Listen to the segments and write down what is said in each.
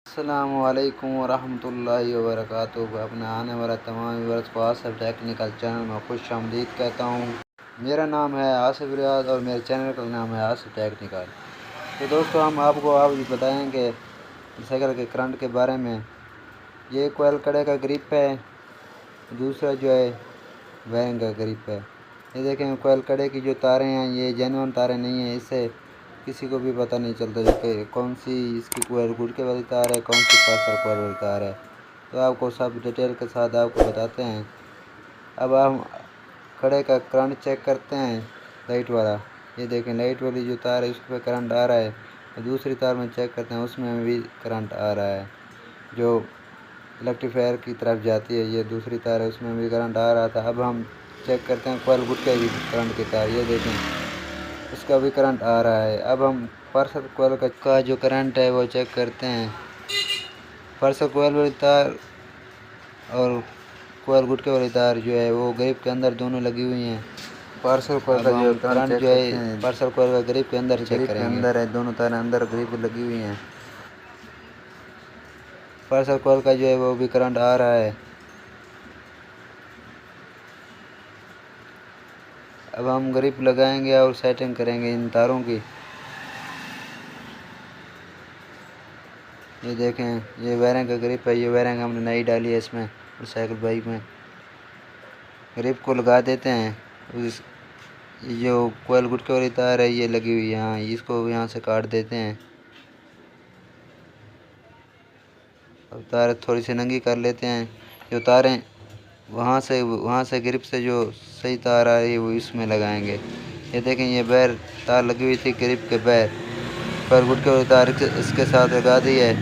अस्सलामुअलैकुम वरहमतुल्लाहि वबरकातुहू। अपने आने वाला तमाम व्यूअर्स को आसिफ टेक्निकल चैनल में खुश आमदीद कहता हूँ। मेरा नाम है आसिफ रियाज और मेरे चैनल का नाम है आसिफ टेक्निकल। तो दोस्तों, हम आपको आज बताएंगे साइकिल के करंट के बारे में। ये कोयल कड़े का ग्रिप है, दूसरा जो है वायरिंग का ग्रिप है। ये देखें, कोयल कड़े की जो तारें हैं ये जेन्युइन तारें नहीं हैं। इससे किसी को भी पता नहीं चलता कि कौन सी इसकी कोयल गुटके वाली तार है, कौन सी पासर कोयल वाली तार है। तो आपको सब डिटेल के साथ आपको बताते हैं। अब हम कड़े का करंट चेक करते हैं, लाइट वाला। ये देखें, लाइट वाली जो तार है उस पर करंट आ रहा है, और दूसरी तार में चेक करते हैं उसमें भी करंट आ रहा है। जो इलेक्ट्रीफायर की तरफ जाती है ये दूसरी तार है, उसमें भी करंट आ रहा था। अब हम चेक करते हैं कोयल गुटके की करंट की तार। ये देखें, उसका भी करंट आ रहा है। अब हम पार्सल कोयल का जो करंट है वो चेक करते हैं। पार्सल कोयल वाली तार और कोयल गुटके वाली तार जो है वो ग्रिप के अंदर दोनों लगी हुई हैं। पार्सल कोयल का जो करंट जो है पार्सल कोयल का ग्रिप के अंदर चेक करेंगे। अंदर है, दोनों तारें अंदर ग्रिप लगी हुई हैं। पार्सल कोयल का जो है वो भी करंट आ रहा है। अब हम ग्रिप लगाएंगे और सेटिंग करेंगे इन तारों की। ये देखें, ये वायरिंग का ग्रिप है। ये वायरिंग हमने नई डाली है इसमें साइकिल बाइक में। ग्रिप को लगा देते हैं। ये जो कोयल गुटके वाली तार है ये लगी हुई है यहाँ, इसको यहाँ से काट देते हैं। अब तार थोड़ी सी नंगी कर लेते हैं। जो तारें वहाँ से ग्रिप से जो सही तार आ रही है वो इसमें लगाएंगे। ये देखें, ये बैर तार लगी हुई थी ग्रिप के बैर पर, गुटके वाली तार इसके साथ लगा दी है।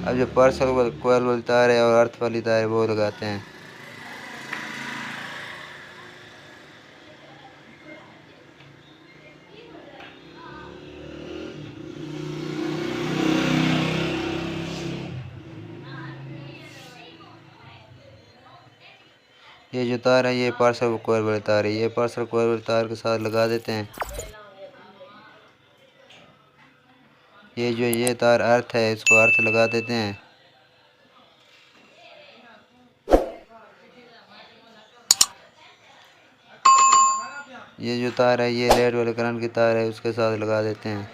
अब जो पार्सल कोयल वाली तार है और अर्थ वाली तार है वो लगाते हैं। ये जो तार है ये पार्सल कोयल वाली तार है। ये पार्सल कोयल वाली तार के साथ लगा देते हैं। ये तार अर्थ है, इसको अर्थ लगा देते हैं। ये जो तार है ये लेड वाले करंट की तार है, उसके साथ लगा देते हैं।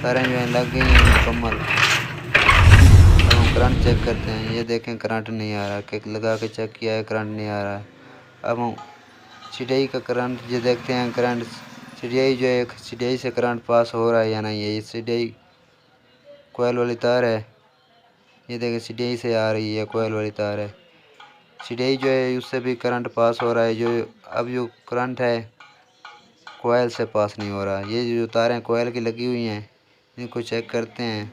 तारें जो है लग गई हैं मुकम्मल। अब हम करंट चेक करते हैं। ये देखें, करंट नहीं आ रहा। किक लगा के चेक किया है, करंट नहीं आ रहा है। अब हम सीडीआई का करंट जो देखते हैं, करंट सीडीआई जो है सीडीआई से करंट पास हो रहा है या नहीं है। ये सीडीआई कोयल वाली तार है। ये देखें, सीडीआई से आ रही है, कोयल वाली तार है। सीडीआई जो है उससे भी करंट पास हो रहा है। जो करंट है कोयल से पास नहीं हो रहा। ये जो तारें कोयल की लगी हुई हैं इनको चेक करते हैं।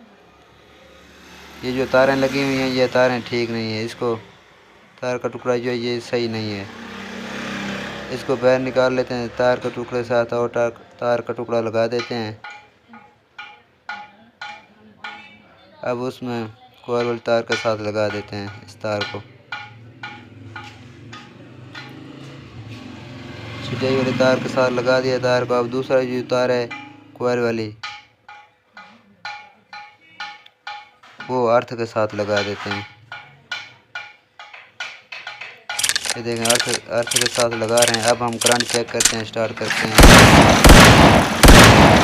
ये जो तारें लगी हुई हैं ये तारें ठीक नहीं है। इसको तार का टुकड़ा जो है ये सही नहीं है। इसको बाहर निकाल लेते हैं। तार के टुकड़े के साथ और तार का टुकड़ा लगा देते हैं। अब उसमें कोयल वाली तार के साथ लगा देते हैं इस तार को। सीडीआई वाली तार के साथ लगा दिया तार को। अब दूसरा जो तार है कोयल वाली वो अर्थ के साथ लगा देते हैं। ये देखें, अर्थ के साथ लगा रहे हैं। अब हम करंट चेक करते हैं, स्टार्ट करते हैं।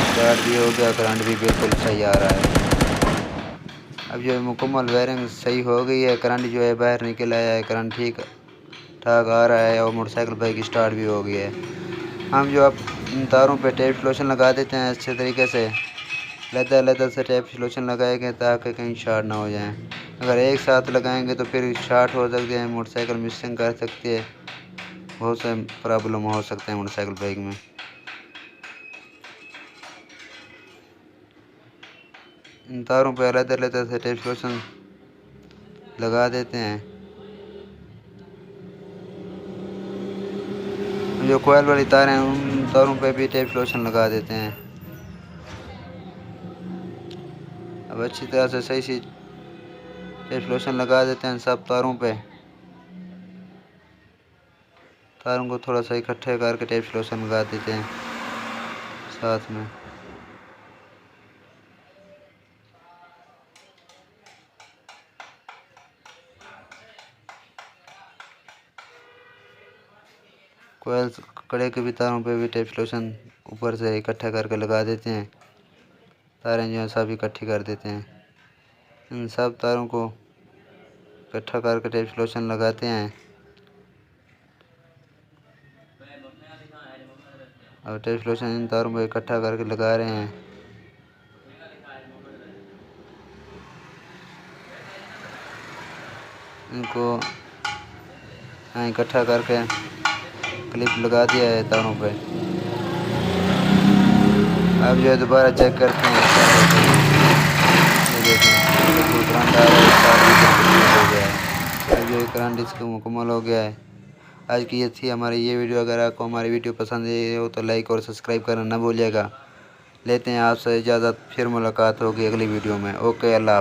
स्टार्ट भी हो गया, करंट भी बिल्कुल सही आ रहा है। अब जो मुकम्मल वायरिंग सही हो गई है, करंट जो है बाहर निकल आया है, करंट ठीक ठाक आ रहा है और मोटरसाइकिल बाइक स्टार्ट भी हो गई है। हम जो अब इन तारों पे टेप सॉल्यूशन लगा देते हैं अच्छे तरीके से। लदा से टेप सॉल्यूशन लगाएंगे ताकि कहीं शॉर्ट ना हो जाए। अगर एक साथ लगाएंगे तो फिर शॉर्ट हो सकते हैं, मोटरसाइकिल मिसिंग कर सकती है, बहुत से प्रॉब्लम हो सकते हैं मोटरसाइकिल बाइक में। इन तारों पर अलग से टेप सॉल्यूशन लगा देते हैं। जो कोयल वाली तारें हैं उन तारों पे भी टेप सॉल्यूशन लगा देते हैं। अब अच्छी तरह से सही सी टेप सॉल्यूशन लगा देते हैं सब तारों पे। तारों को थोड़ा सा इकट्ठे करके टेप सॉल्यूशन लगा देते हैं साथ में। कोयल कड़े के भी तारों पे भी टेप सॉल्यूशन ऊपर से इकट्ठा करके लगा देते हैं। तारें जो हैं सब इकट्ठी कर देते हैं। इन सब तारों को इकट्ठा करके टेप सॉल्यूशन लगाते हैं और टेप सॉल्यूशन इन तारों को इकट्ठा करके लगा रहे हैं। इनको इकट्ठा करके क्लिप लगा दिया है तारों पे। अब जो है दोबारा चेक करते हैं। ये देखें करंट आ रहा है, हो गया है। अब जो करंट इसका मुकम्मल हो गया है। आज की ये थी हमारी ये वीडियो। अगर आपको हमारी वीडियो पसंद आई हो तो लाइक और सब्सक्राइब करना ना भूलिएगा। लेते हैं आपसे इजाज़त, फिर मुलाकात होगी अगली वीडियो में। ओके, अल्लाह हाफ़िज़।